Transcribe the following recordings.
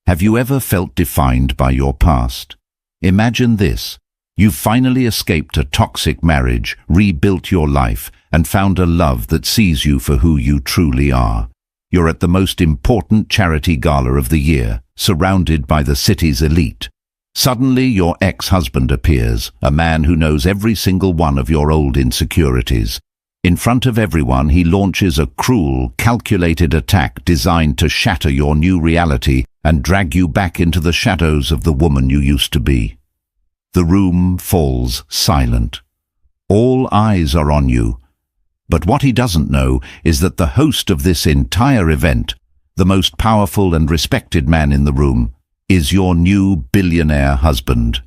Have you ever felt defined by your past? Imagine this. You've finally escaped a toxic marriage, rebuilt your life, and found a love that sees you for who you truly are. You're at the most important charity gala of the year, surrounded by the city's elite. Suddenly, your ex-husband appears, a man who knows every single one of your old insecurities. In front of everyone, he launches a cruel, calculated attack designed to shatter your new reality and drag you back into the shadows of the woman you used to be. The room falls silent. All eyes are on you. But what he doesn't know is that the host of this entire event, the most powerful and respected man in the room, is your new billionaire husband.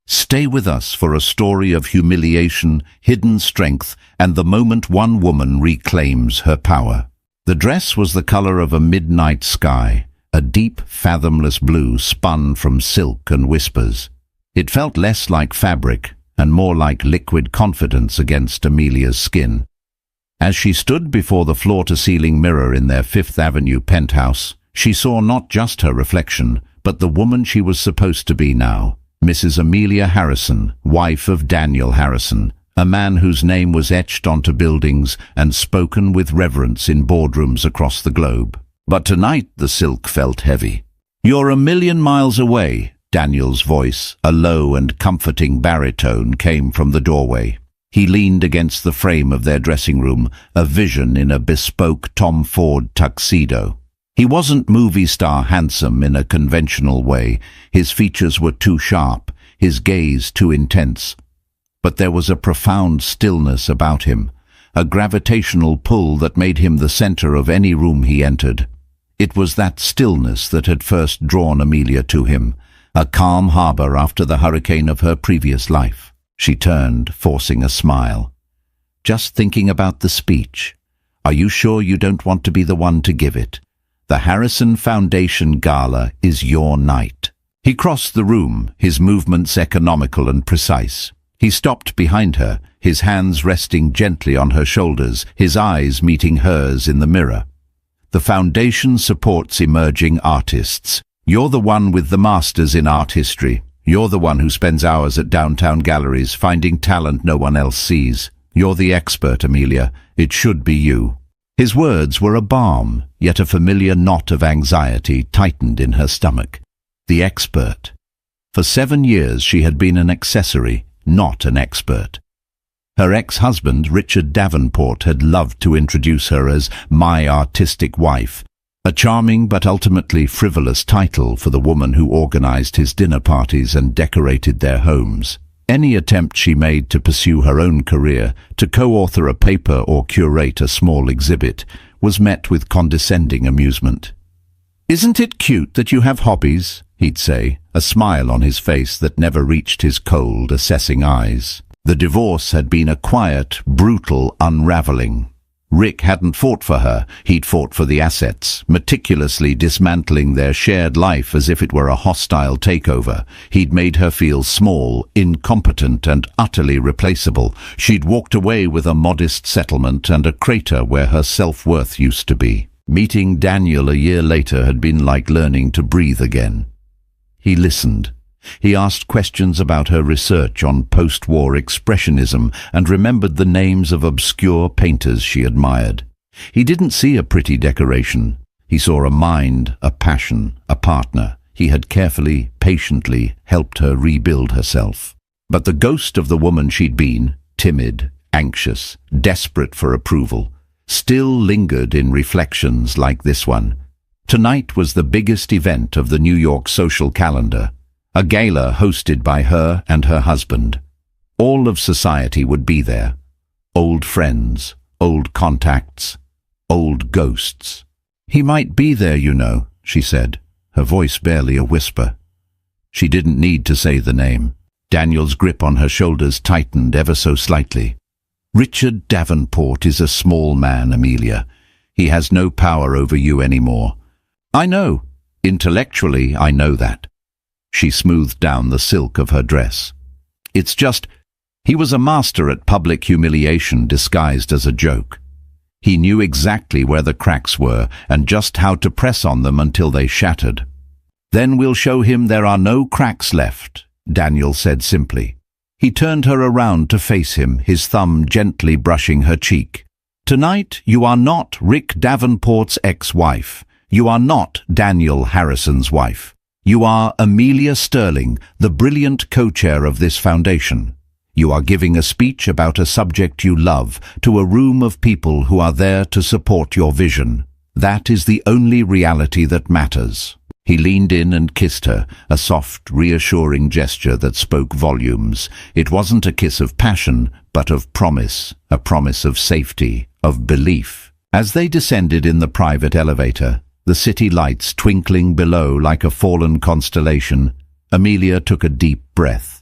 Stay with us for a story of humiliation, hidden strength, and the moment one woman reclaims her power. The dress was the color of a midnight sky, a deep, fathomless blue spun from silk and whispers. It felt less like fabric and more like liquid confidence against Amelia's skin. As she stood before the floor-to-ceiling mirror in their Fifth Avenue penthouse, she saw not just her reflection, but the woman she was supposed to be now. Mrs. Amelia Harrison, wife of Daniel Harrison, a man whose name was etched onto buildings and spoken with reverence in boardrooms across the globe. But tonight the silk felt heavy. "You're a million miles away," Daniel's voice, a low and comforting baritone, came from the doorway. He leaned against the frame of their dressing room, a vision in a bespoke Tom Ford tuxedo. He wasn't movie star handsome in a conventional way. His features were too sharp, his gaze too intense. But there was a profound stillness about him, a gravitational pull that made him the center of any room he entered. It was that stillness that had first drawn Amelia to him, a calm harbor after the hurricane of her previous life. She turned, forcing a smile. "Just thinking about the speech. Are you sure you don't want to be the one to give it? The Harrison Foundation Gala is your night." He crossed the room, his movements economical and precise. He stopped behind her, his hands resting gently on her shoulders, his eyes meeting hers in the mirror. "The foundation supports emerging artists. You're the one with the masters in art history. You're the one who spends hours at downtown galleries finding talent no one else sees. You're the expert, Amelia. It should be you." His words were a balm, yet a familiar knot of anxiety tightened in her stomach. The expert. For 7 years she had been an accessory, not an expert. Her ex-husband, Richard Davenport, had loved to introduce her as "my artistic wife," a charming but ultimately frivolous title for the woman who organized his dinner parties and decorated their homes. Any attempt she made to pursue her own career, to co-author a paper or curate a small exhibit, was met with condescending amusement. "Isn't it cute that you have hobbies?" he'd say, a smile on his face that never reached his cold, assessing eyes. The divorce had been a quiet, brutal unraveling. Rick hadn't fought for her, he'd fought for the assets, meticulously dismantling their shared life as if it were a hostile takeover. He'd made her feel small, incompetent, and utterly replaceable. She'd walked away with a modest settlement and a crater where her self-worth used to be. Meeting Daniel a year later had been like learning to breathe again. He listened. He asked questions about her research on post-war expressionism and remembered the names of obscure painters she admired. He didn't see a pretty decoration. He saw a mind, a passion, a partner. He had carefully, patiently helped her rebuild herself. But the ghost of the woman she'd been, timid, anxious, desperate for approval, still lingered in reflections like this one. Tonight was the biggest event of the New York social calendar. A gala hosted by her and her husband. All of society would be there. Old friends, old contacts, old ghosts. "He might be there, you know," she said, her voice barely a whisper. She didn't need to say the name. Daniel's grip on her shoulders tightened ever so slightly. "Richard Davenport is a small man, Amelia. He has no power over you anymore." "I know. Intellectually, I know that." She smoothed down the silk of her dress. "It's just, he was a master at public humiliation disguised as a joke. He knew exactly where the cracks were and just how to press on them until they shattered. Then we'll show him there are no cracks left, Daniel said simply. He turned her around to face him, his thumb gently brushing her cheek. Tonight you are not Rick Davenport's ex-wife. You are not Daniel Harrison's wife. You are Amelia Sterling, the brilliant co-chair of this foundation. You are giving a speech about a subject you love to a room of people who are there to support your vision. That is the only reality that matters. He leaned in and kissed her, a soft, reassuring gesture that spoke volumes. It wasn't a kiss of passion, but of promise, a promise of safety, of belief. As they descended in the private elevator, the city lights twinkling below like a fallen constellation, Amelia took a deep breath.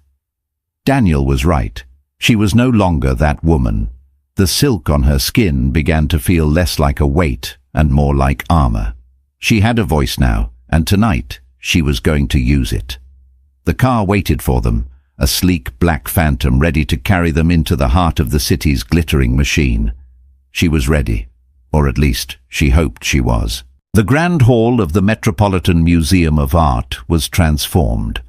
Daniel was right. She was no longer that woman. The silk on her skin began to feel less like a weight and more like armor. She had a voice now, and tonight she was going to use it. The car waited for them, a sleek black phantom ready to carry them into the heart of the city's glittering machine. She was ready, or at least she hoped she was. The Grand Hall of the Metropolitan Museum of Art was transformed.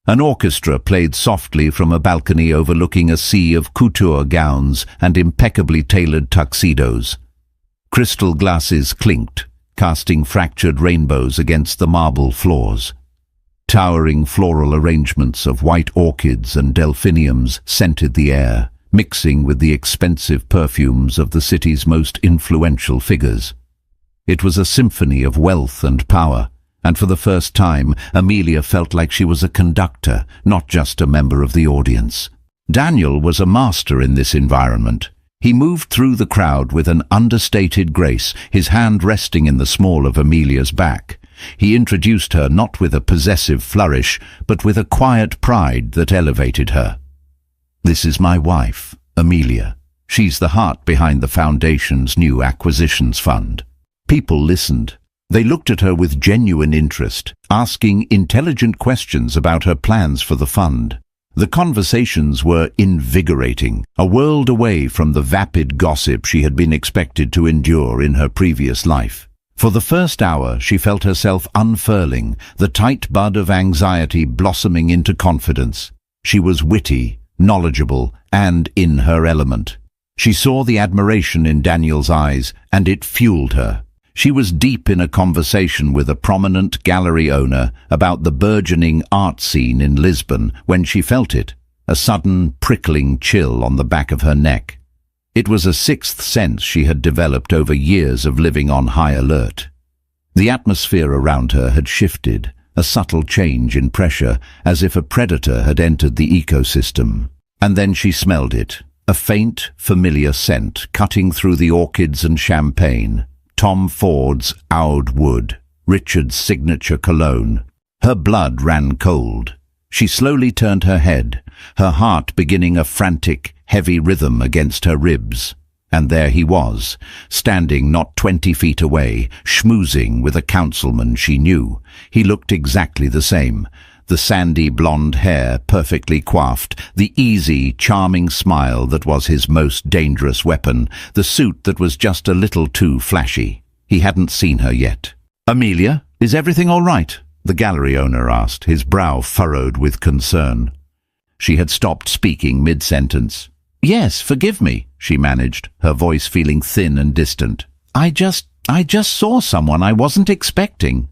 An orchestra played softly from a balcony overlooking a sea of couture gowns and impeccably tailored tuxedos. Crystal glasses clinked, casting fractured rainbows against the marble floors. Towering floral arrangements of white orchids and delphiniums scented the air, mixing with the expensive perfumes of the city's most influential figures. It was a symphony of wealth and power, and for the first time, Amelia felt like she was a conductor, not just a member of the audience. Daniel was a master in this environment. He moved through the crowd with an understated grace, his hand resting in the small of Amelia's back. He introduced her not with a possessive flourish, but with a quiet pride that elevated her. "This is my wife, Amelia. She's the heart behind the Foundation's new acquisitions fund." People listened. They looked at her with genuine interest, asking intelligent questions about her plans for the fund. The conversations were invigorating, a world away from the vapid gossip she had been expected to endure in her previous life. For the first hour, she felt herself unfurling, the tight bud of anxiety blossoming into confidence. She was witty, knowledgeable, and in her element. She saw the admiration in Daniel's eyes, and it fueled her. She was deep in a conversation with a prominent gallery owner about the burgeoning art scene in Lisbon when she felt it, a sudden prickling chill on the back of her neck. It was a sixth sense she had developed over years of living on high alert. The atmosphere around her had shifted, a subtle change in pressure, as if a predator had entered the ecosystem. And then she smelled it, a faint, familiar scent cutting through the orchids and champagne. Tom Ford's Oud Wood, Richard's signature cologne. Her blood ran cold. She slowly turned her head, her heart beginning a frantic, heavy rhythm against her ribs. And there he was, standing not 20 feet away, schmoozing with a councilman she knew. He looked exactly the same. The sandy blonde hair perfectly coiffed, the easy, charming smile that was his most dangerous weapon, the suit that was just a little too flashy. He hadn't seen her yet. "Amelia, is everything all right?" the gallery owner asked, his brow furrowed with concern. She had stopped speaking mid-sentence. "Yes, forgive me," she managed, her voice feeling thin and distant. I just saw someone I wasn't expecting."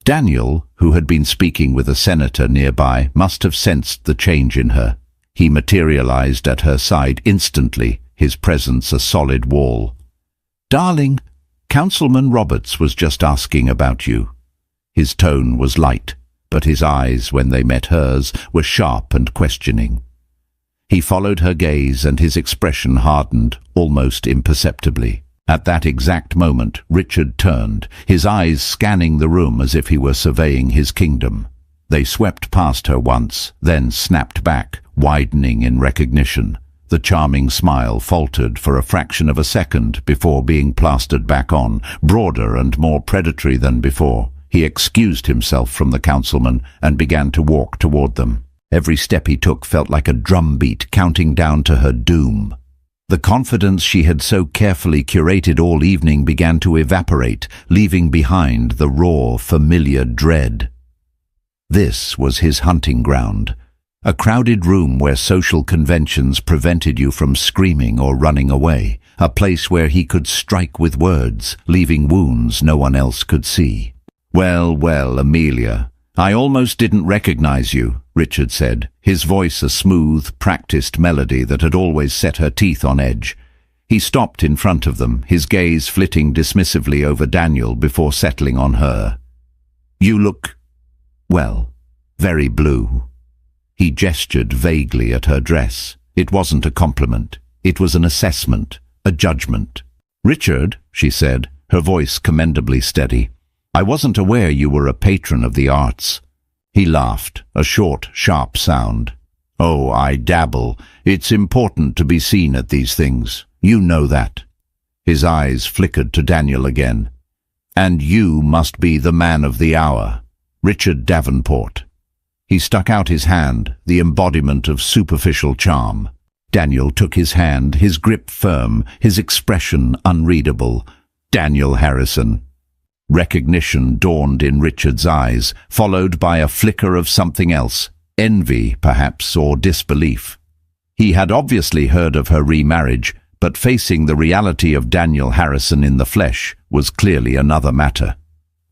Daniel, who had been speaking with a senator nearby, must have sensed the change in her. He materialized at her side instantly, his presence a solid wall. "Darling, Councilman Roberts was just asking about you." His tone was light, but his eyes, when they met hers, were sharp and questioning. He followed her gaze and his expression hardened, almost imperceptibly. At that exact moment, Richard turned, his eyes scanning the room as if he were surveying his kingdom. They swept past her once, then snapped back, widening in recognition. The charming smile faltered for a fraction of a second before being plastered back on, broader and more predatory than before. He excused himself from the councilman and began to walk toward them. Every step he took felt like a drumbeat counting down to her doom. The confidence she had so carefully curated all evening began to evaporate, leaving behind the raw, familiar dread. This was his hunting ground, a crowded room where social conventions prevented you from screaming or running away, a place where he could strike with words, leaving wounds no one else could see. "Well, well, Amelia, I almost didn't recognize you," Richard said, his voice a smooth, practiced melody that had always set her teeth on edge. He stopped in front of them, his gaze flitting dismissively over Daniel before settling on her. "You look, well, very blue." He gestured vaguely at her dress. It wasn't a compliment. It was an assessment, a judgment. "Richard," she said, her voice commendably steady, "I wasn't aware you were a patron of the arts." He laughed, a short, sharp sound. "Oh, I dabble. It's important to be seen at these things. You know that." His eyes flickered to Daniel again. "And you must be the man of the hour, Richard Davenport." He stuck out his hand, the embodiment of superficial charm. Daniel took his hand, his grip firm, his expression unreadable. Daniel Harrison. Recognition dawned in Richard's eyes, followed by a flicker of something else, envy, perhaps, or disbelief. He had obviously heard of her remarriage, but facing the reality of Daniel Harrison in the flesh was clearly another matter.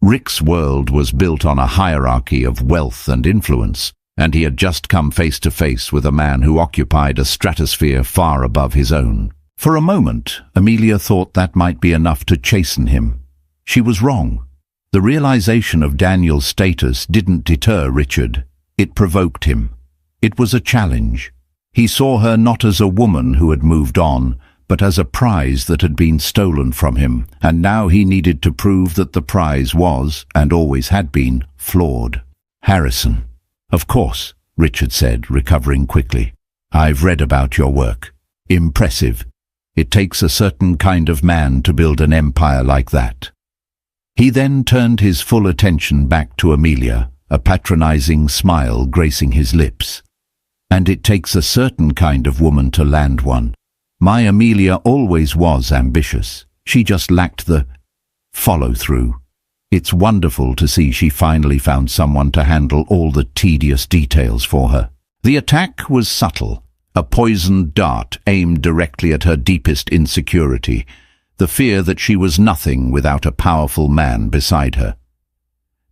Rick's world was built on a hierarchy of wealth and influence, and he had just come face to face with a man who occupied a stratosphere far above his own. For a moment, Amelia thought that might be enough to chasten him. She was wrong. The realization of Daniel's status didn't deter Richard. It provoked him. It was a challenge. He saw her not as a woman who had moved on, but as a prize that had been stolen from him, and now he needed to prove that the prize was, and always had been, flawed. "Harrison." "Of course," Richard said, recovering quickly. "I've read about your work. Impressive. It takes a certain kind of man to build an empire like that." He then turned his full attention back to Amelia, a patronizing smile gracing his lips. "And it takes a certain kind of woman to land one. My Amelia always was ambitious. She just lacked the follow-through. It's wonderful to see she finally found someone to handle all the tedious details for her." The attack was subtle, a poisoned dart aimed directly at her deepest insecurity, the fear that she was nothing without a powerful man beside her.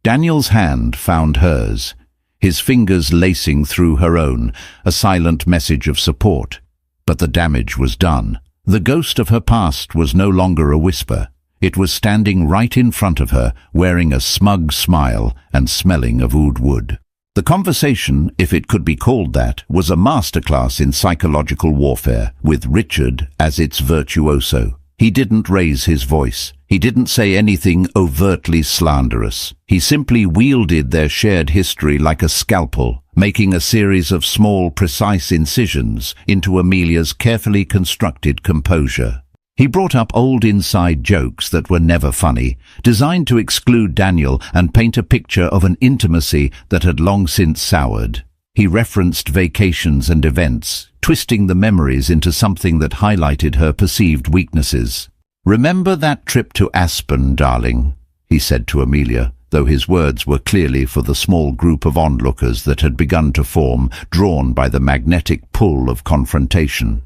Daniel's hand found hers, his fingers lacing through her own, a silent message of support. But the damage was done. The ghost of her past was no longer a whisper. It was standing right in front of her, wearing a smug smile and smelling of oud wood. The conversation, if it could be called that, was a masterclass in psychological warfare, with Richard as its virtuoso. He didn't raise his voice. He didn't say anything overtly slanderous. He simply wielded their shared history like a scalpel, making a series of small, precise incisions into Amelia's carefully constructed composure. He brought up old inside jokes that were never funny, designed to exclude Daniel and paint a picture of an intimacy that had long since soured. He referenced vacations and events, twisting the memories into something that highlighted her perceived weaknesses. "Remember that trip to Aspen, darling," he said to Amelia, though his words were clearly for the small group of onlookers that had begun to form, drawn by the magnetic pull of confrontation.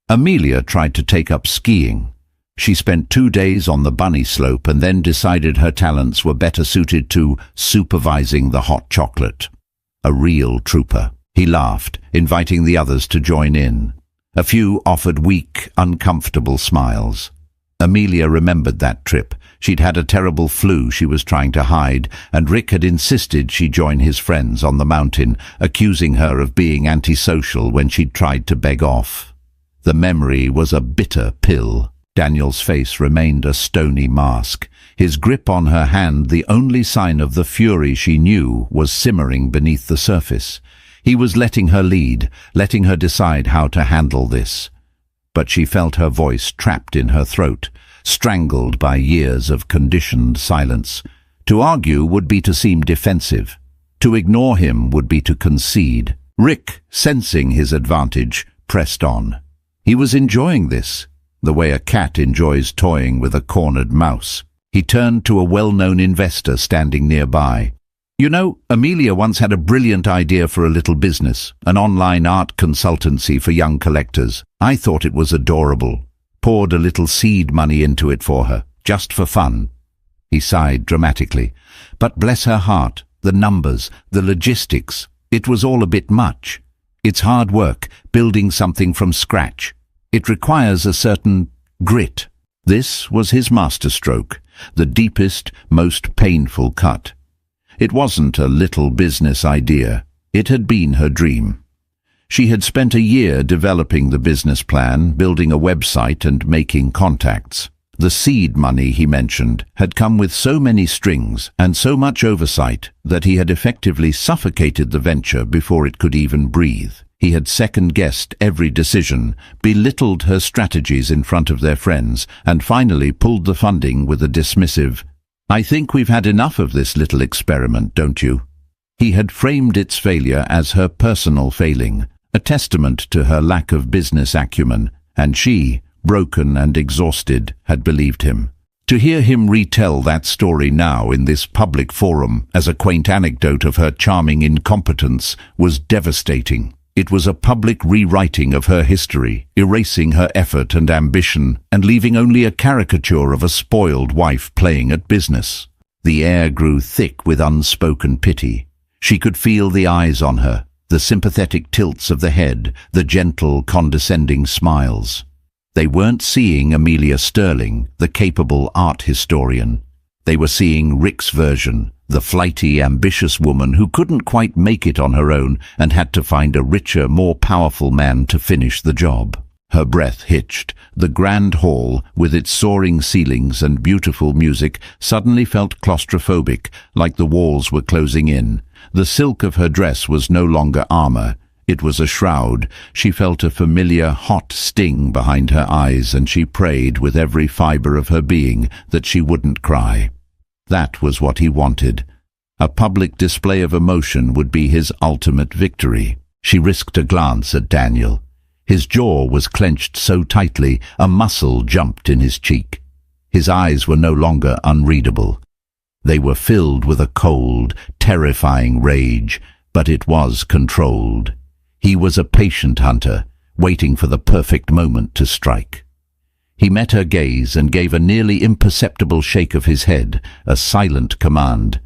Amelia tried to take up skiing. She spent 2 days on the bunny slope and then decided her talents were better suited to supervising the hot chocolate. A real trooper. He laughed, inviting the others to join in. A few offered weak, uncomfortable smiles. Amelia remembered that trip. She'd had a terrible flu she was trying to hide, and Rick had insisted she join his friends on the mountain, accusing her of being antisocial when she'd tried to beg off. The memory was a bitter pill. Daniel's face remained a stony mask. His grip on her hand, the only sign of the fury she knew, was simmering beneath the surface. He was letting her lead, letting her decide how to handle this. But she felt her voice trapped in her throat, strangled by years of conditioned silence. To argue would be to seem defensive. To ignore him would be to concede. Rick, sensing his advantage, pressed on. He was enjoying this, the way a cat enjoys toying with a cornered mouse. He turned to a well-known investor standing nearby. You know, Amelia once had a brilliant idea for a little business, an online art consultancy for young collectors. I thought it was adorable. Poured a little seed money into it for her, just for fun. He sighed dramatically. But bless her heart, the numbers, the logistics, it was all a bit much. It's hard work, building something from scratch. It requires a certain grit. This was his masterstroke, the deepest, most painful cut. It wasn't a little business idea. It had been her dream. She had spent a year developing the business plan, building a website and making contacts. The seed money he mentioned had come with so many strings and so much oversight that he had effectively suffocated the venture before it could even breathe. He had second-guessed every decision, belittled her strategies in front of their friends, and finally pulled the funding with a dismissive, "I think we've had enough of this little experiment, don't you?" He had framed its failure as her personal failing, a testament to her lack of business acumen, and she, broken and exhausted, had believed him. To hear him retell that story now in this public forum as a quaint anecdote of her charming incompetence was devastating. It was a public rewriting of her history, erasing her effort and ambition, and leaving only a caricature of a spoiled wife playing at business. The air grew thick with unspoken pity. She could feel the eyes on her, the sympathetic tilts of the head, the gentle, condescending smiles. They weren't seeing Amelia Sterling, the capable art historian. They were seeing Rick's version, the flighty, ambitious woman who couldn't quite make it on her own and had to find a richer, more powerful man to finish the job. Her breath hitched. The grand hall, with its soaring ceilings and beautiful music, suddenly felt claustrophobic, like the walls were closing in. The silk of her dress was no longer armor. It was a shroud. She felt a familiar, hot sting behind her eyes, and she prayed with every fiber of her being that she wouldn't cry. That was what he wanted. A public display of emotion would be his ultimate victory. She risked a glance at Daniel. His jaw was clenched so tightly, a muscle jumped in his cheek. His eyes were no longer unreadable. They were filled with a cold, terrifying rage, but it was controlled. He was a patient hunter, waiting for the perfect moment to strike. He met her gaze and gave a nearly imperceptible shake of his head, a silent command.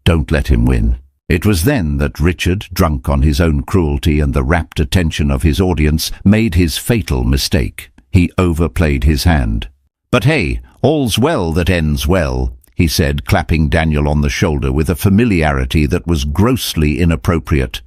Don't let him win. It was then that Richard, drunk on his own cruelty and the rapt attention of his audience, made his fatal mistake. He overplayed his hand. "But hey, all's well that ends well," he said, clapping Daniel on the shoulder with a familiarity that was grossly inappropriate.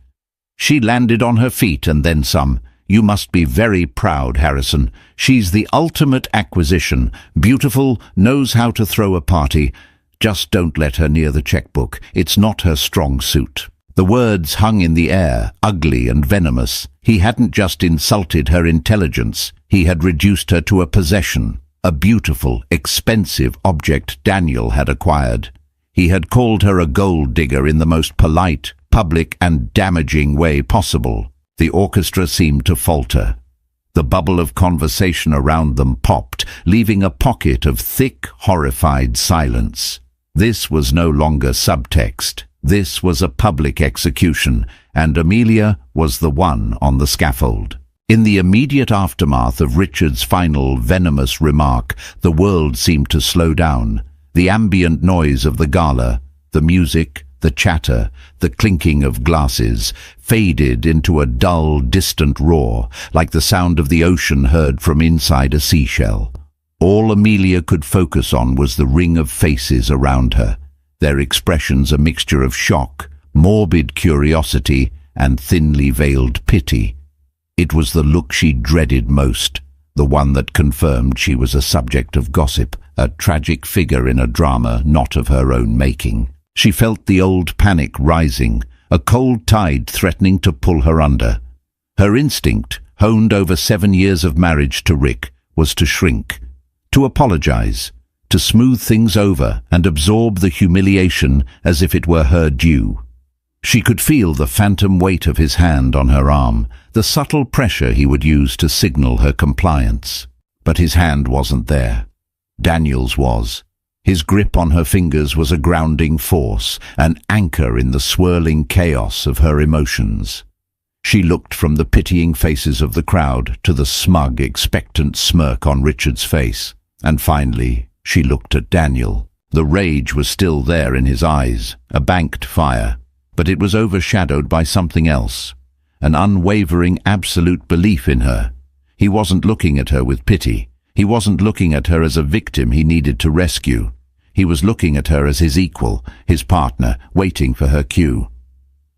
"She landed on her feet and then some. You must be very proud, Harrison. She's the ultimate acquisition. Beautiful, knows how to throw a party. Just don't let her near the checkbook. It's not her strong suit." The words hung in the air, ugly and venomous. He hadn't just insulted her intelligence. He had reduced her to a possession, a beautiful, expensive object Daniel had acquired. He had called her a gold digger in the most polite, public and damaging way possible. The orchestra seemed to falter. The bubble of conversation around them popped, leaving a pocket of thick, horrified silence. This was no longer subtext. This was a public execution, and Amelia was the one on the scaffold. In the immediate aftermath of Richard's final venomous remark, the world seemed to slow down. The ambient noise of the gala, the music, the chatter, the clinking of glasses, faded into a dull, distant roar, like the sound of the ocean heard from inside a seashell. All Amelia could focus on was the ring of faces around her, their expressions a mixture of shock, morbid curiosity, and thinly veiled pity. It was the look she dreaded most, the one that confirmed she was a subject of gossip, a tragic figure in a drama not of her own making. She felt the old panic rising, a cold tide threatening to pull her under. Her instinct, honed over 7 years of marriage to Rick, was to shrink, to apologize, to smooth things over and absorb the humiliation as if it were her due. She could feel the phantom weight of his hand on her arm, the subtle pressure he would use to signal her compliance. But his hand wasn't there. Daniel's was. His grip on her fingers was a grounding force, an anchor in the swirling chaos of her emotions. She looked from the pitying faces of the crowd to the smug, expectant smirk on Richard's face. And finally, she looked at Daniel. The rage was still there in his eyes, a banked fire, but it was overshadowed by something else, an unwavering, absolute belief in her. He wasn't looking at her with pity. He wasn't looking at her as a victim he needed to rescue. He was looking at her as his equal, his partner, waiting for her cue.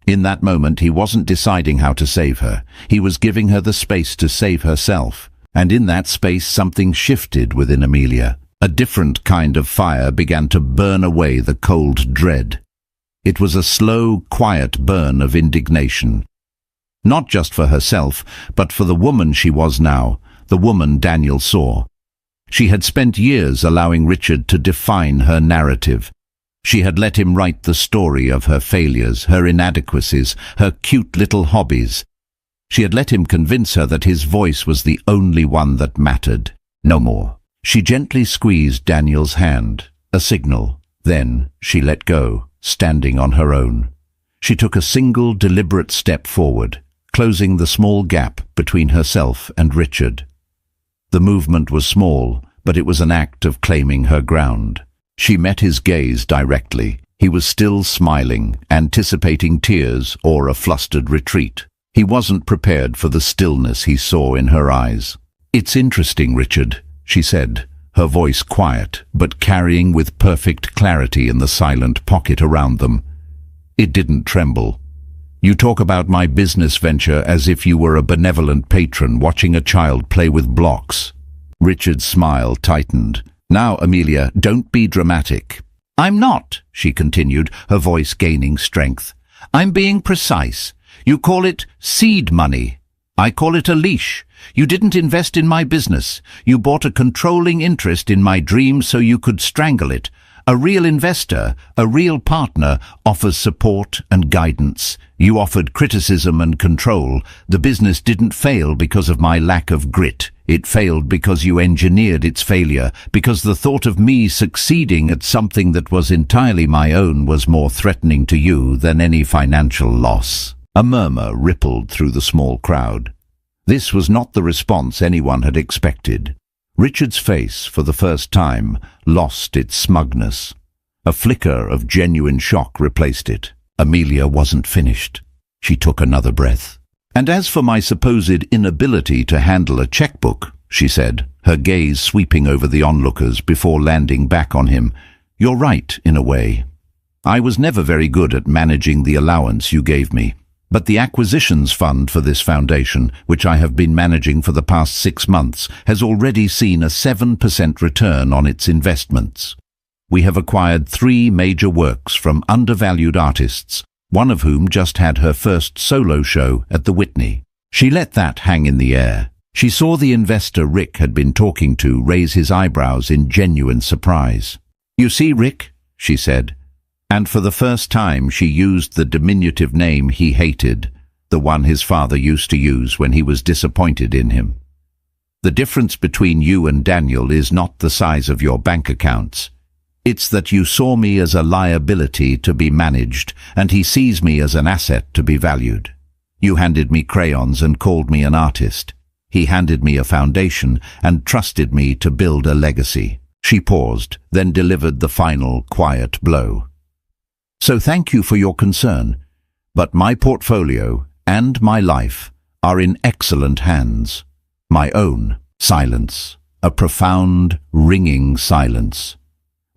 In that moment, he wasn't deciding how to save her. He was giving her the space to save herself. And in that space, something shifted within Amelia. A different kind of fire began to burn away the cold dread. It was a slow, quiet burn of indignation. Not just for herself, but for the woman she was now, the woman Daniel saw. She had spent years allowing Richard to define her narrative. She had let him write the story of her failures, her inadequacies, her cute little hobbies. She had let him convince her that his voice was the only one that mattered. No more. She gently squeezed Daniel's hand, a signal. Then she let go, standing on her own. She took a single, deliberate step forward, closing the small gap between herself and Richard. The movement was small, but it was an act of claiming her ground. She met his gaze directly. He was still smiling, anticipating tears or a flustered retreat. He wasn't prepared for the stillness he saw in her eyes. "It's interesting, Richard," she said, her voice quiet, but carrying with perfect clarity in the silent pocket around them. It didn't tremble. "You talk about my business venture as if you were a benevolent patron watching a child play with blocks." Richard's smile tightened. "Now, Amelia, don't be dramatic." "I'm not," she continued, her voice gaining strength. "I'm being precise. You call it seed money. I call it a leash. You didn't invest in my business. You bought a controlling interest in my dream so you could strangle it. A real investor, a real partner, offers support and guidance. You offered criticism and control. The business didn't fail because of my lack of grit. It failed because you engineered its failure, because the thought of me succeeding at something that was entirely my own was more threatening to you than any financial loss." A murmur rippled through the small crowd. This was not the response anyone had expected. Richard's face, for the first time, lost its smugness. A flicker of genuine shock replaced it. Amelia wasn't finished. She took another breath. "And as for my supposed inability to handle a checkbook," she said, her gaze sweeping over the onlookers before landing back on him, "you're right, in a way. I was never very good at managing the allowance you gave me. But the acquisitions fund for this foundation, which I have been managing for the past 6 months, has already seen a 7% return on its investments. We have acquired 3 major works from undervalued artists, one of whom just had her first solo show at the Whitney." She let that hang in the air. She saw the investor Rick had been talking to raise his eyebrows in genuine surprise. "You see, Rick," she said, and for the first time she used the diminutive name he hated, the one his father used to use when he was disappointed in him. "The difference between you and Daniel is not the size of your bank accounts. It's that you saw me as a liability to be managed, and he sees me as an asset to be valued. You handed me crayons and called me an artist. He handed me a foundation and trusted me to build a legacy." She paused, then delivered the final quiet blow. "So thank you for your concern, but my portfolio and my life are in excellent hands. My own." Silence. A profound, ringing silence.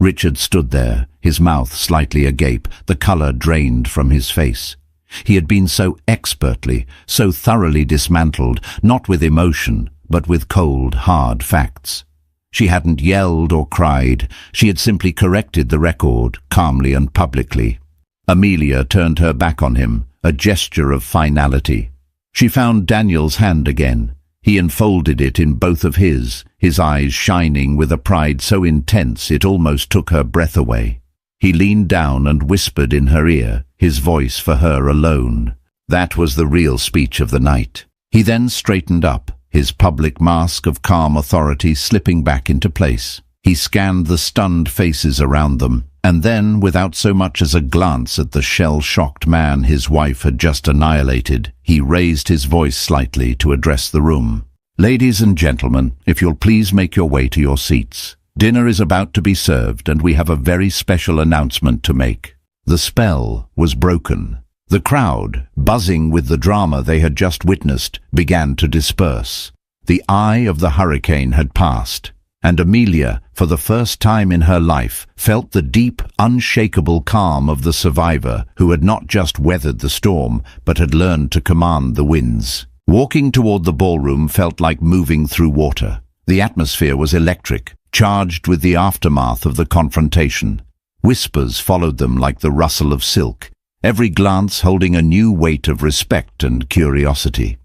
Richard stood there, his mouth slightly agape, the color drained from his face. He had been so expertly, so thoroughly dismantled, not with emotion, but with cold, hard facts. She hadn't yelled or cried. She had simply corrected the record, calmly and publicly. Amelia turned her back on him, a gesture of finality. She found Daniel's hand again. He enfolded it in both of his eyes shining with a pride so intense it almost took her breath away. He leaned down and whispered in her ear, his voice for her alone. That was the real speech of the night. He then straightened up, his public mask of calm authority slipping back into place. He He scanned the stunned faces around them, and then, without so much as a glance at the shell-shocked man his wife had just annihilated, he raised his voice slightly to address the room. "Ladies and gentlemen, if you'll please make your way to your seats. Dinner is about to be served, and we have a very special announcement to make." The spell was broken. The crowd, buzzing with the drama they had just witnessed, began to disperse. The eye of the hurricane had passed, and Amelia, for the first time in her life, felt the deep, unshakable calm of the survivor who had not just weathered the storm, but had learned to command the winds. Walking toward the ballroom felt like moving through water. The atmosphere was electric, charged with the aftermath of the confrontation. Whispers followed them like the rustle of silk, every glance holding a new weight of respect and curiosity.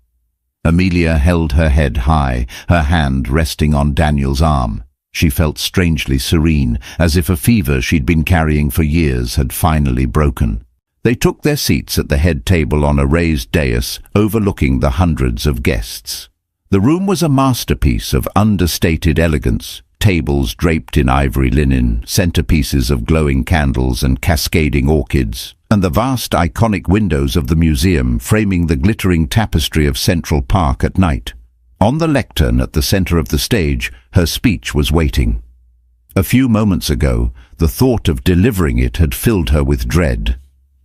Amelia held her head high, her hand resting on Daniel's arm. She felt strangely serene, as if a fever she'd been carrying for years had finally broken. They took their seats at the head table on a raised dais overlooking the hundreds of guests. The room was a masterpiece of understated elegance. Tables draped in ivory linen, centerpieces of glowing candles and cascading orchids, and the vast iconic windows of the museum framing the glittering tapestry of Central Park at night. On the lectern at the center of the stage, her speech was waiting. A few moments ago, the thought of delivering it had filled her with dread.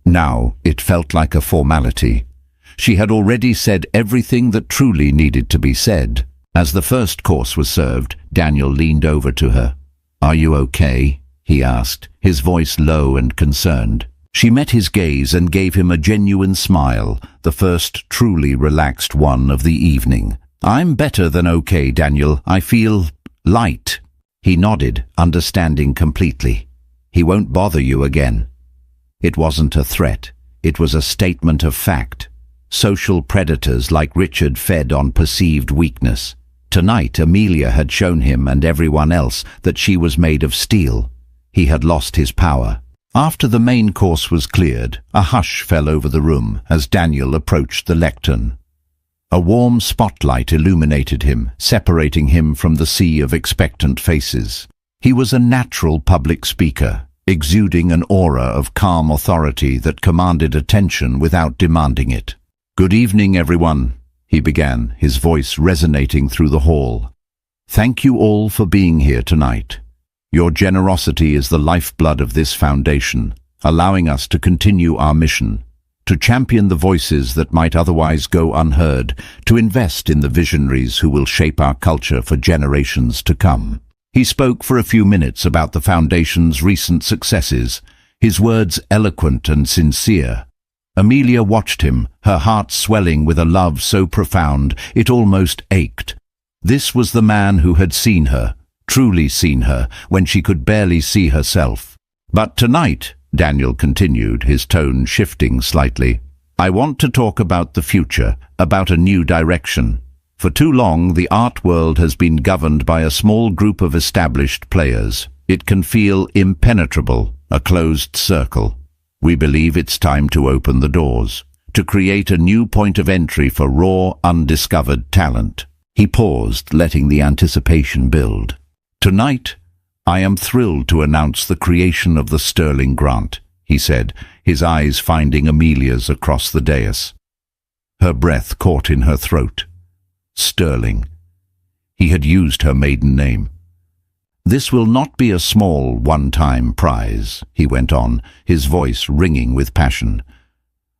Now it felt like a formality. She had already said everything that truly needed to be said. As the first course was served, Daniel leaned over to her. "Are you okay?" he asked, his voice low and concerned. She met his gaze and gave him a genuine smile, the first truly relaxed one of the evening. "I'm better than okay, Daniel. I feel light." He nodded, understanding completely. "He won't bother you again." It wasn't a threat. It was a statement of fact. Social predators like Richard fed on perceived weakness. Tonight, Amelia had shown him and everyone else that she was made of steel. He had lost his power. After the main course was cleared, a hush fell over the room as Daniel approached the lectern. A warm spotlight illuminated him, separating him from the sea of expectant faces. He was a natural public speaker, exuding an aura of calm authority that commanded attention without demanding it. "Good evening, everyone," he began, his voice resonating through the hall. "Thank you all for being here tonight. Your generosity is the lifeblood of this foundation, allowing us to continue our mission, to champion the voices that might otherwise go unheard, to invest in the visionaries who will shape our culture for generations to come." He spoke for a few minutes about the foundation's recent successes, his words eloquent and sincere. Amelia watched him, her heart swelling with a love so profound it almost ached. This was the man who had seen her, truly seen her, when she could barely see herself. "But tonight," Daniel continued, his tone shifting slightly, "I want to talk about the future, about a new direction. For too long, the art world has been governed by a small group of established players. It can feel impenetrable, a closed circle. We believe it's time to open the doors, to create a new point of entry for raw, undiscovered talent." He paused, letting the anticipation build. "Tonight, I am thrilled to announce the creation of the Sterling Grant," he said, his eyes finding Amelia's across the dais. Her breath caught in her throat. Sterling. He had used her maiden name. "This will not be a small, one-time prize," he went on, his voice ringing with passion.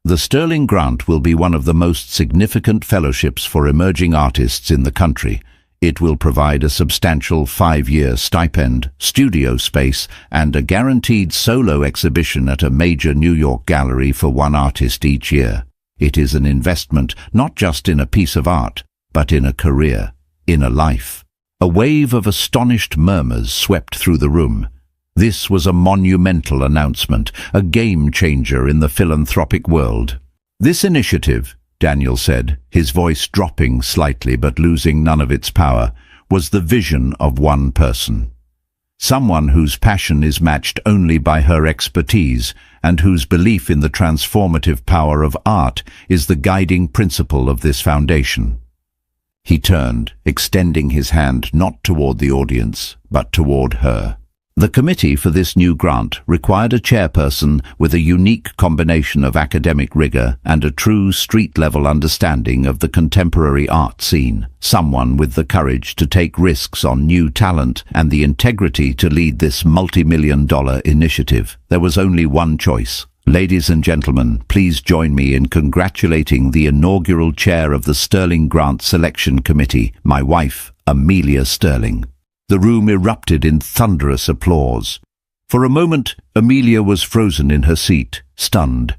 "The Sterling Grant will be one of the most significant fellowships for emerging artists in the country. It will provide a substantial 5-year stipend, studio space, and a guaranteed solo exhibition at a major New York gallery for one artist each year. It is an investment not just in a piece of art, but in a career, in a life." A wave of astonished murmurs swept through the room. This was a monumental announcement, a game-changer in the philanthropic world. "This initiative," Daniel said, his voice dropping slightly but losing none of its power, "was the vision of one person. Someone whose passion is matched only by her expertise, and whose belief in the transformative power of art is the guiding principle of this foundation. He turned, extending his hand not toward the audience, but toward her. The committee for this new grant required a chairperson with a unique combination of academic rigor and a true street-level understanding of the contemporary art scene, someone with the courage to take risks on new talent and the integrity to lead this multi-million-dollar initiative. There was only one choice. Ladies and gentlemen, please join me in congratulating the inaugural chair of the Sterling Grant Selection Committee, my wife, Amelia Sterling. The room erupted in thunderous applause. For a moment, Amelia was frozen in her seat, stunned.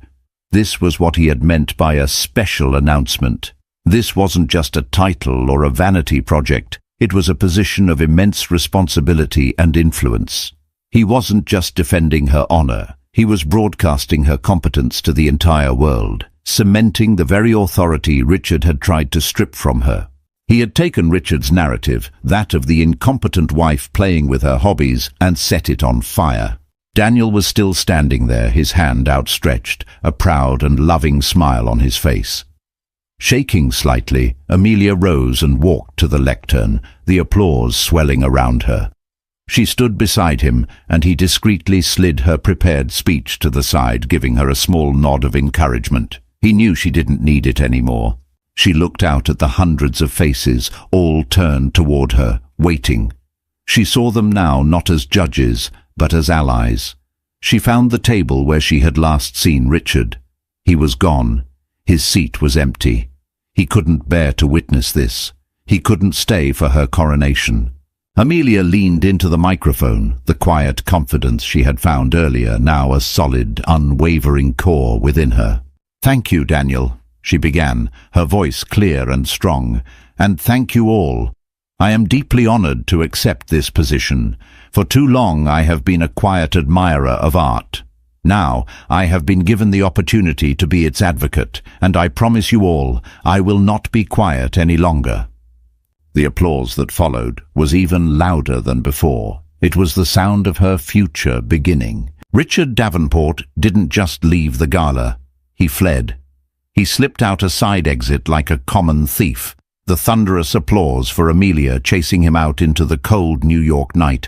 This was what he had meant by a special announcement. This wasn't just a title or a vanity project. It was a position of immense responsibility and influence. He wasn't just defending her honor. He was broadcasting her competence to the entire world, cementing the very authority Richard had tried to strip from her. He had taken Richard's narrative, that of the incompetent wife playing with her hobbies, and set it on fire. Daniel was still standing there, his hand outstretched, a proud and loving smile on his face. Shaking slightly, Amelia rose and walked to the lectern, the applause swelling around her. She stood beside him, and he discreetly slid her prepared speech to the side, giving her a small nod of encouragement. He knew she didn't need it anymore. She looked out at the hundreds of faces, all turned toward her, waiting. She saw them now not as judges, but as allies. She found the table where she had last seen Richard. He was gone. His seat was empty. He couldn't bear to witness this. He couldn't stay for her coronation. Amelia leaned into the microphone, the quiet confidence she had found earlier, now a solid, unwavering core within her. "Thank you, Daniel," she began, her voice clear and strong, "and thank you all. I am deeply honored to accept this position. For too long I have been a quiet admirer of art. Now I have been given the opportunity to be its advocate, and I promise you all, I will not be quiet any longer." The applause that followed was even louder than before. It was the sound of her future beginning. Richard Davenport didn't just leave the gala. He fled. He slipped out a side exit like a common thief, the thunderous applause for Amelia chasing him out into the cold New York night.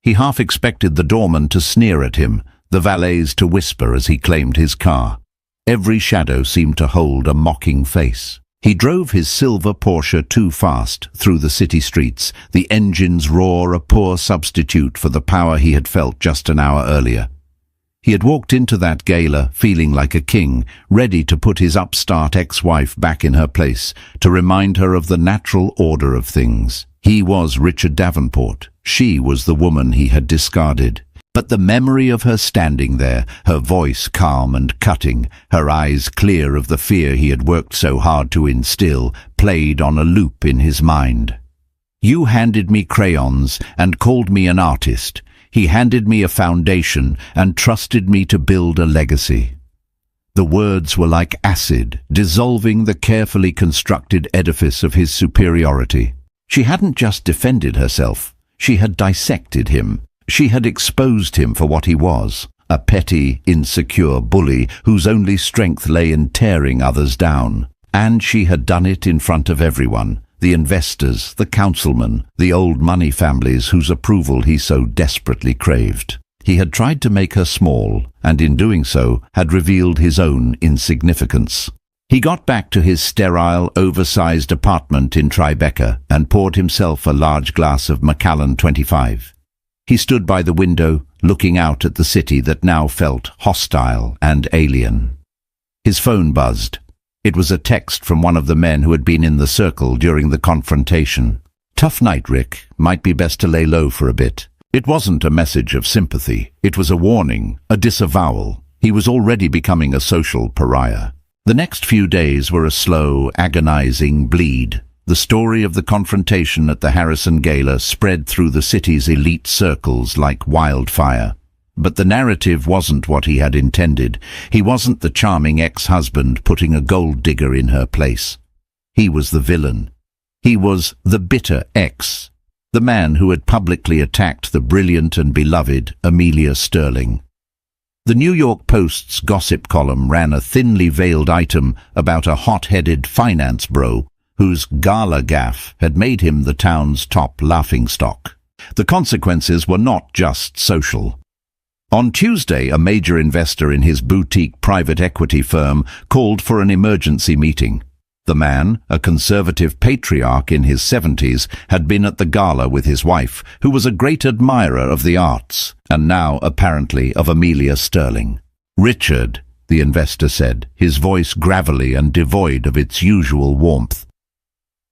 He half expected the doorman to sneer at him, the valets to whisper as he claimed his car. Every shadow seemed to hold a mocking face. He drove his silver Porsche too fast through the city streets, the engine's roar a poor substitute for the power he had felt just an hour earlier. He had walked into that gala feeling like a king, ready to put his upstart ex-wife back in her place, to remind her of the natural order of things. He was Richard Davenport. She was the woman he had discarded. But the memory of her standing there, her voice calm and cutting, her eyes clear of the fear he had worked so hard to instill, played on a loop in his mind. "You handed me crayons and called me an artist. He handed me a foundation and trusted me to build a legacy." The words were like acid, dissolving the carefully constructed edifice of his superiority. She hadn't just defended herself. She had dissected him. She had exposed him for what he was, a petty, insecure bully whose only strength lay in tearing others down. And she had done it in front of everyone. The investors, the councilmen, the old money families whose approval he so desperately craved. He had tried to make her small, and in doing so had revealed his own insignificance. He got back to his sterile, oversized apartment in Tribeca and poured himself a large glass of Macallan 25. He stood by the window, looking out at the city that now felt hostile and alien. His phone buzzed. It was a text from one of the men who had been in the circle during the confrontation. "Tough night, Rick. Might be best to lay low for a bit." It wasn't a message of sympathy. It was a warning, a disavowal. He was already becoming a social pariah. The next few days were a slow, agonizing bleed. The story of the confrontation at the Harrison Gala spread through the city's elite circles like wildfire. But the narrative wasn't what he had intended. He wasn't the charming ex-husband putting a gold digger in her place. He was the villain. He was the bitter ex, the man who had publicly attacked the brilliant and beloved Amelia Sterling. The New York Post's gossip column ran a thinly veiled item about a hot-headed finance bro, whose Gala gaffe had made him the town's top laughingstock. The consequences were not just social. On Tuesday, a major investor in his boutique private equity firm called for an emergency meeting. The man, a conservative patriarch in his 70s, had been at the gala with his wife, who was a great admirer of the arts, and now apparently of Amelia Sterling. "Richard," the investor said, his voice gravelly and devoid of its usual warmth.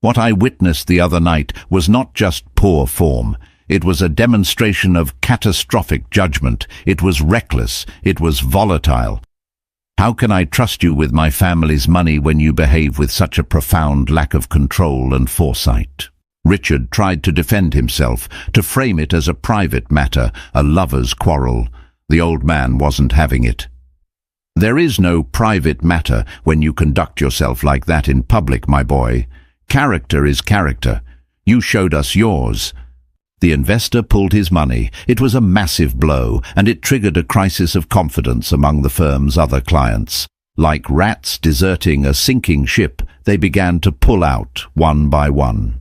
"What I witnessed the other night was not just poor form. It was a demonstration of catastrophic judgment. It was reckless. It was volatile. How can I trust you with my family's money when you behave with such a profound lack of control and foresight?" Richard tried to defend himself, to frame it as a private matter, a lover's quarrel. The old man wasn't having it. "There is no private matter when you conduct yourself like that in public, my boy. Character is character. You showed us yours." The investor pulled his money. It was a massive blow, and it triggered a crisis of confidence among the firm's other clients. Like rats deserting a sinking ship, they began to pull out one by one.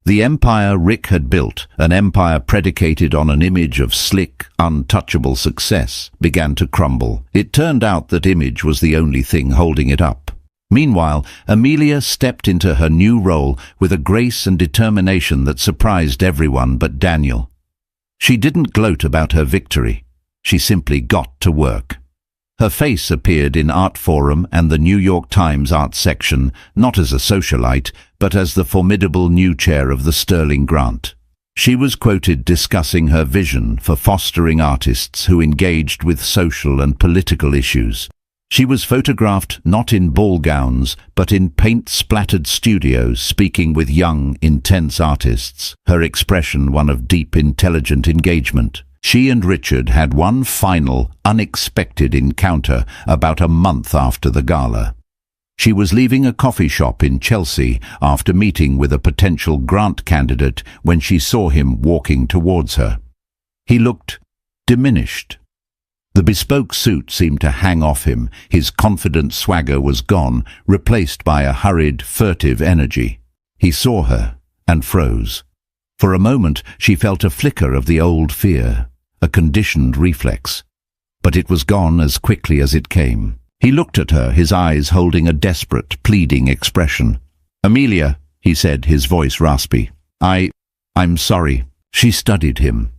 The empire Rick had built, an empire predicated on an image of slick, untouchable success, began to crumble. It turned out that image was the only thing holding it up. Meanwhile, Amelia stepped into her new role with a grace and determination that surprised everyone but Daniel. She didn't gloat about her victory. She simply got to work. Her face appeared in Art Forum and the New York Times art section, not as a socialite, but as the formidable new chair of the Sterling Grant. She was quoted discussing her vision for fostering artists who engaged with social and political issues. She was photographed not in ball gowns, but in paint-splattered studios, speaking with young, intense artists, her expression one of deep, intelligent engagement. She and Richard had one final, unexpected encounter about a month after the gala. She was leaving a coffee shop in Chelsea after meeting with a potential grant candidate when she saw him walking towards her. He looked diminished. The bespoke suit seemed to hang off him. His confident swagger was gone, replaced by a hurried, furtive energy. He saw her and froze. For a moment she felt a flicker of the old fear, a conditioned reflex. But it was gone as quickly as it came. He looked at her, his eyes holding a desperate, pleading expression. "Amelia," he said, his voice raspy. I'm sorry." She studied him.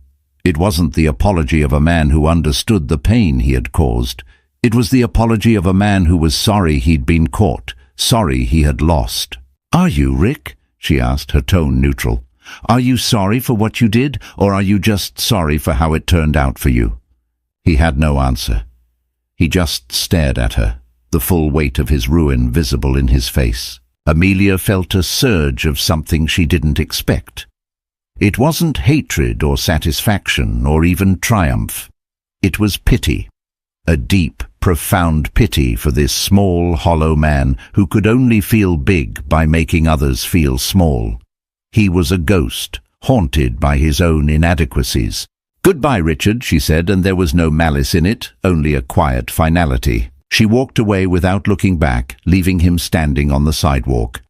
It wasn't the apology of a man who understood the pain he had caused. It was the apology of a man who was sorry he'd been caught, sorry he had lost. "Are you, Rick?" she asked, her tone neutral. "Are you sorry for what you did, or are you just sorry for how it turned out for you?" He had no answer. He just stared at her, the full weight of his ruin visible in his face. Amelia felt a surge of something she didn't expect. It wasn't hatred or satisfaction or even triumph. It was pity. A deep, profound pity for this small, hollow man who could only feel big by making others feel small. He was a ghost, haunted by his own inadequacies. "Goodbye, Richard," she said, and there was no malice in it, only a quiet finality. She walked away without looking back, leaving him standing on the sidewalk.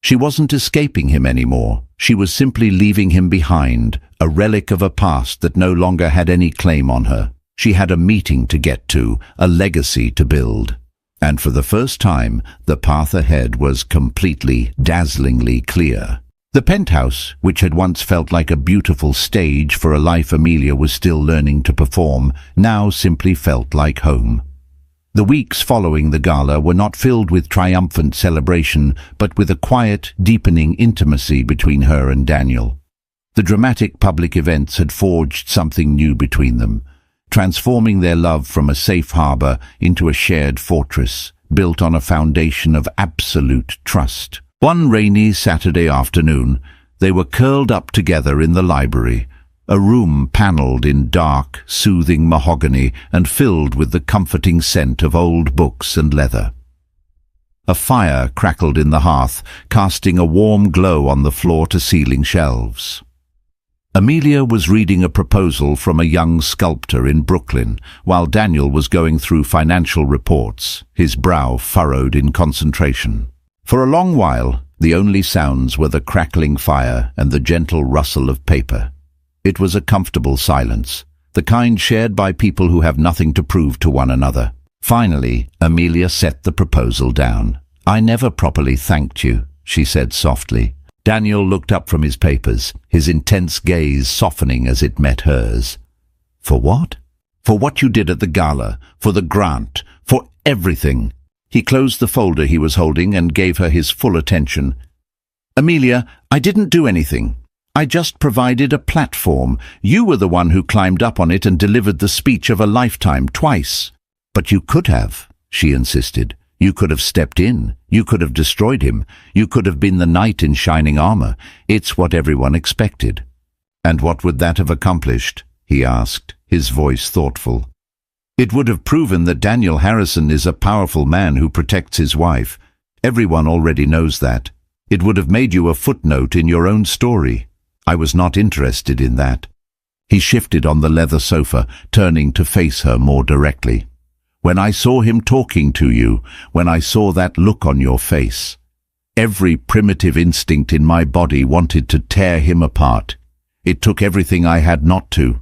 She wasn't escaping him anymore. She was simply leaving him behind, a relic of a past that no longer had any claim on her. She had a meeting to get to, a legacy to build. And for the first time, the path ahead was completely, dazzlingly clear. The penthouse, which had once felt like a beautiful stage for a life Amelia was still learning to perform, now simply felt like home. The weeks following the gala were not filled with triumphant celebration, but with a quiet, deepening intimacy between her and Daniel. The dramatic public events had forged something new between them, transforming their love from a safe harbor into a shared fortress, built on a foundation of absolute trust. One rainy Saturday afternoon, they were curled up together in the library, a room panelled in dark, soothing mahogany and filled with the comforting scent of old books and leather. A fire crackled in the hearth, casting a warm glow on the floor-to-ceiling shelves. Amelia was reading a proposal from a young sculptor in Brooklyn, while Daniel was going through financial reports, his brow furrowed in concentration. For a long while, The only sounds were the crackling fire and the gentle rustle of paper. It was a comfortable silence, the kind shared by people who have nothing to prove to one another. Finally, Amelia set the proposal down. "I never properly thanked you," she said softly. Daniel looked up from his papers, his intense gaze softening as it met hers. "For what?" "For what you did at the gala, for the grant, for everything." He closed the folder he was holding and gave her his full attention. "Amelia, I didn't do anything. I just provided a platform. You were the one who climbed up on it and delivered the speech of a lifetime twice." "But you could have," she insisted. "You could have stepped in. You could have destroyed him. You could have been the knight in shining armor. It's what everyone expected." "And what would that have accomplished?" he asked, his voice thoughtful. "It would have proven that Daniel Harrison is a powerful man who protects his wife. Everyone already knows that. It would have made you a footnote in your own story. I was not interested in that." He shifted on the leather sofa, turning to face her more directly. "When I saw him talking to you, when I saw that look on your face, every primitive instinct in my body wanted to tear him apart. It took everything I had not to.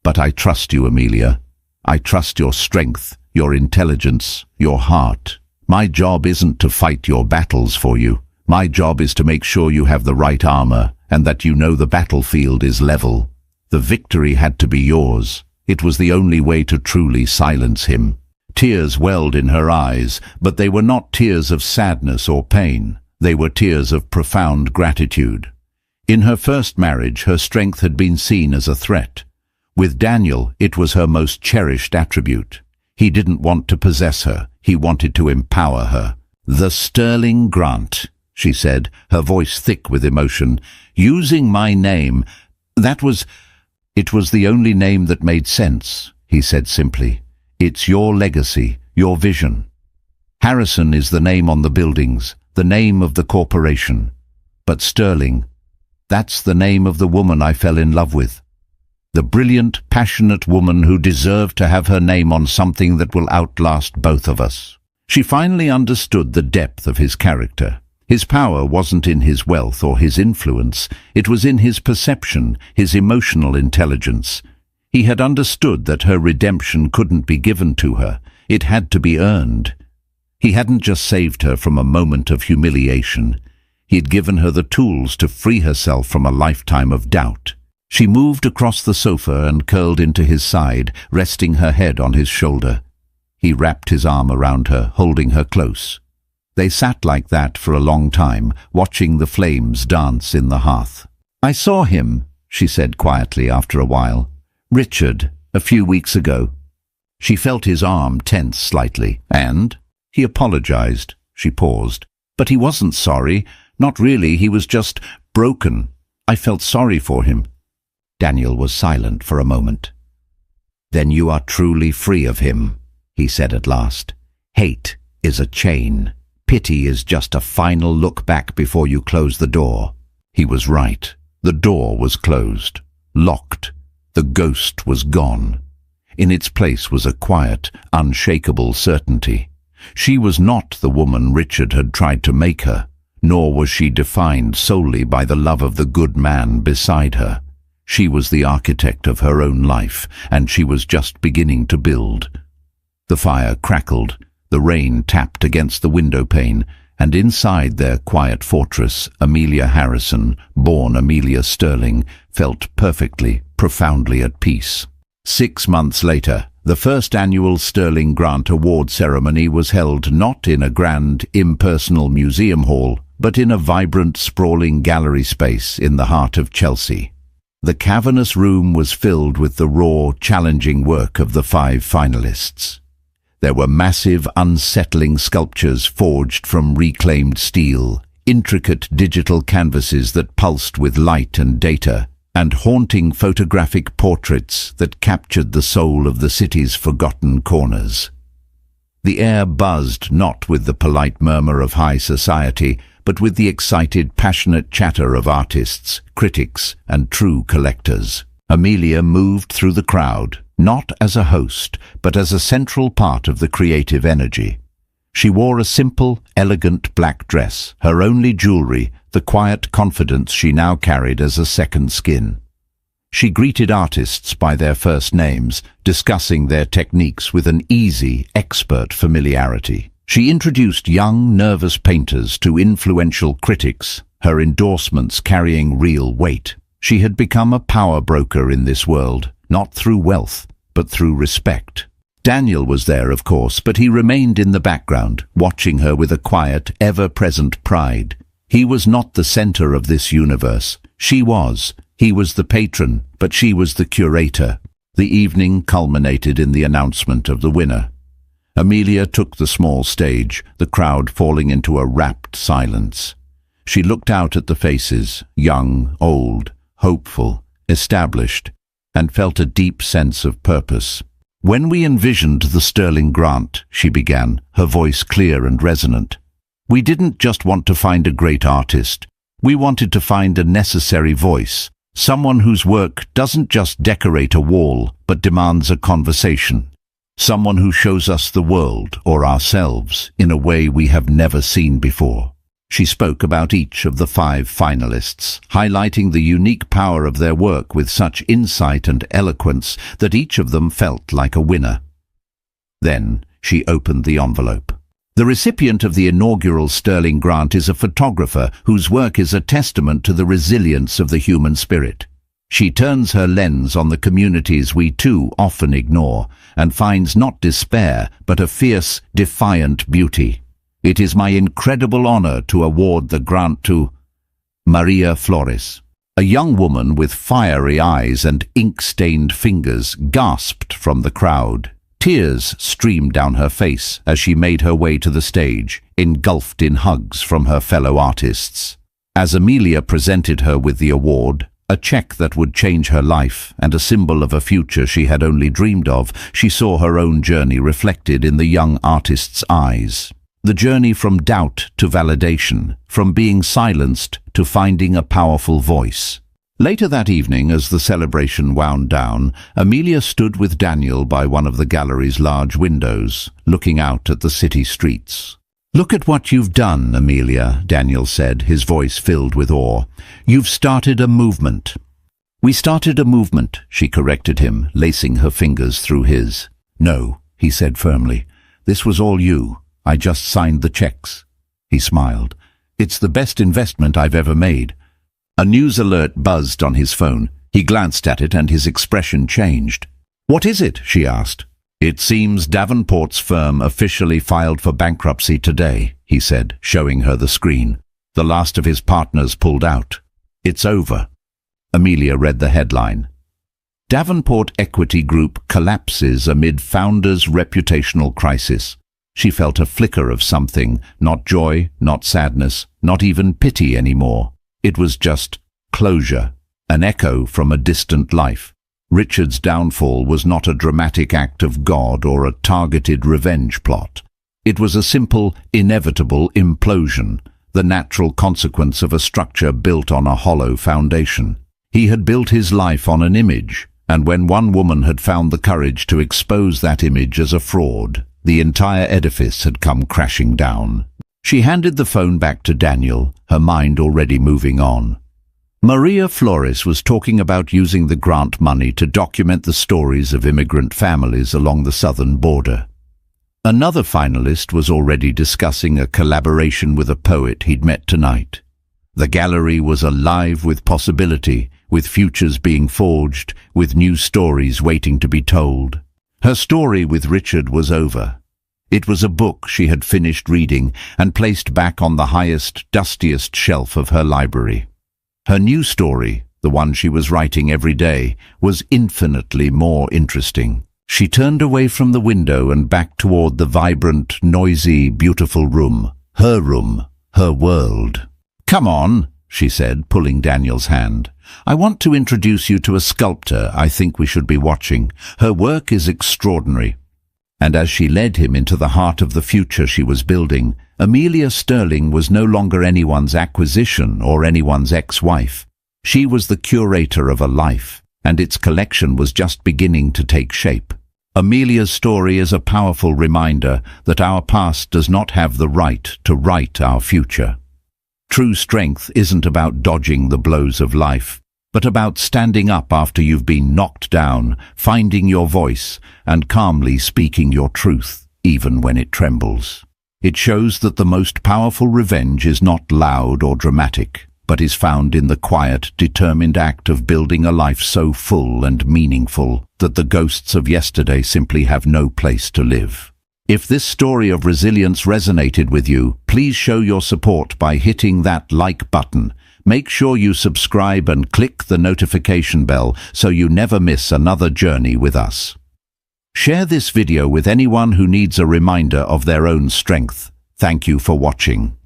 But I trust you, Amelia. I trust your strength, your intelligence, your heart. My job isn't to fight your battles for you. My job is to make sure you have the right armor and that you know the battlefield is level. The victory had to be yours. It was the only way to truly silence him." Tears welled in her eyes, but they were not tears of sadness or pain. They were tears of profound gratitude. In her first marriage, her strength had been seen as a threat. With Daniel, it was her most cherished attribute. He didn't want to possess her. He wanted to empower her. "The sterling grant," she said, her voice thick with emotion. "Using my name, it was the only name that made sense," he said simply. "It's your legacy, your vision. Harrison is the name on the buildings, the name of the corporation. But Sterling, that's the name of the woman I fell in love with. The brilliant, passionate woman who deserved to have her name on something that will outlast both of us." She finally understood the depth of his character. His power wasn't in his wealth or his influence. It was in his perception, his emotional intelligence. He had understood that her redemption couldn't be given to her. It had to be earned. He hadn't just saved her from a moment of humiliation. He'd given her the tools to free herself from a lifetime of doubt. She moved across the sofa and curled into his side, resting her head on his shoulder. He wrapped his arm around her, holding her close. They sat like that for a long time, watching the flames dance in the hearth. "I saw him," she said quietly after a while. "Richard, a few weeks ago." She felt his arm tense slightly. "And?" "He apologized." She paused. "But he wasn't sorry. Not really. He was just broken. I felt sorry for him." Daniel was silent for a moment. "Then you are truly free of him," he said at last. "Hate is a chain. Pity is just a final look back before you close the door." He was right. The door was closed, locked. The ghost was gone. In its place was a quiet, unshakable certainty. She was not the woman Richard had tried to make her, nor was she defined solely by the love of the good man beside her. She was the architect of her own life, and she was just beginning to build. The fire crackled, the rain tapped against the window pane, and inside their quiet fortress, Amelia Harrison, born Amelia Sterling, felt perfectly, profoundly at peace. 6 months later, the first annual Sterling Grant Award ceremony was held not in a grand, impersonal museum hall, but in a vibrant, sprawling gallery space in the heart of Chelsea. The cavernous room was filled with the raw, challenging work of the 5 finalists. There were massive, unsettling sculptures forged from reclaimed steel, intricate digital canvases that pulsed with light and data, and haunting photographic portraits that captured the soul of the city's forgotten corners. The air buzzed not with the polite murmur of high society, but with the excited, passionate chatter of artists, critics, and true collectors. Amelia moved through the crowd, not as a host, but as a central part of the creative energy. She wore a simple, elegant black dress, her only jewelry, the quiet confidence she now carried as a second skin. She greeted artists by their first names, discussing their techniques with an easy, expert familiarity. She introduced young, nervous painters to influential critics, her endorsements carrying real weight. She had become a power broker in this world, not through wealth, but through respect. Daniel was there, of course, but he remained in the background, watching her with a quiet, ever-present pride. He was not the center of this universe. She was. He was the patron, but she was the curator. The evening culminated in the announcement of the winner. Amelia took the small stage, the crowd falling into a rapt silence. She looked out at the faces, young, old, hopeful, established, and felt a deep sense of purpose. "When we envisioned the Sterling grant," she began, her voice clear and resonant, "we didn't just want to find a great artist. We wanted to find a necessary voice, someone whose work doesn't just decorate a wall, but demands a conversation. Someone who shows us the world, or ourselves, in a way we have never seen before." She spoke about each of the 5 finalists, highlighting the unique power of their work with such insight and eloquence that each of them felt like a winner. Then she opened the envelope. The recipient of the inaugural Sterling grant is a photographer whose work is a testament to the resilience of the human spirit. She turns her lens on the communities we too often ignore and finds not despair but a fierce, defiant beauty. It is my incredible honor to award the grant to Maria Flores. A young woman with fiery eyes and ink-stained fingers gasped from the crowd. Tears streamed down her face as she made her way to the stage, engulfed in hugs from her fellow artists. As Amelia presented her with the award, a check that would change her life and a symbol of a future she had only dreamed of, she saw her own journey reflected in the young artist's eyes. The journey from doubt to validation, from being silenced to finding a powerful voice. Later that evening, as the celebration wound down, Amelia stood with Daniel by one of the gallery's large windows, looking out at the city streets. "Look at what you've done, Amelia," Daniel said, his voice filled with awe. "You've started a movement." "We started a movement," she corrected him, lacing her fingers through his. "No," he said firmly. "This was all you. I just signed the checks." He smiled. "It's the best investment I've ever made." A news alert buzzed on his phone. He glanced at it and his expression changed. "What is it?" she asked. "It seems Davenport's firm officially filed for bankruptcy today," he said, showing her the screen. "The last of his partners pulled out. It's over." Amelia read the headline. "Davenport Equity Group collapses amid founder's reputational crisis." She felt a flicker of something, not joy, not sadness, not even pity anymore. It was just closure, an echo from a distant life. Richard's downfall was not a dramatic act of God or a targeted revenge plot. It was a simple, inevitable implosion, the natural consequence of a structure built on a hollow foundation. He had built his life on an image, and when one woman had found the courage to expose that image as a fraud, the entire edifice had come crashing down. She handed the phone back to Daniel, her mind already moving on. Maria Flores was talking about using the grant money to document the stories of immigrant families along the southern border. Another finalist was already discussing a collaboration with a poet he'd met tonight. The gallery was alive with possibility, with futures being forged, with new stories waiting to be told. Her story with Richard was over. It was a book she had finished reading and placed back on the highest, dustiest shelf of her library. Her new story, the one she was writing every day, was infinitely more interesting. She turned away from the window and back toward the vibrant, noisy, beautiful room, her world. "Come on," she said, pulling Daniel's hand. "I want to introduce you to a sculptor I think we should be watching. Her work is extraordinary." And as she led him into the heart of the future she was building, Amelia Sterling was no longer anyone's acquisition or anyone's ex-wife. She was the curator of a life, and its collection was just beginning to take shape. Amelia's story is a powerful reminder that our past does not have the right to write our future. True strength isn't about dodging the blows of life, but about standing up after you've been knocked down, finding your voice, and calmly speaking your truth, even when it trembles. It shows that the most powerful revenge is not loud or dramatic, but is found in the quiet, determined act of building a life so full and meaningful that the ghosts of yesterday simply have no place to live. If this story of resilience resonated with you, please show your support by hitting that like button. Make sure you subscribe and click the notification bell so you never miss another journey with us. Share this video with anyone who needs a reminder of their own strength. Thank you for watching.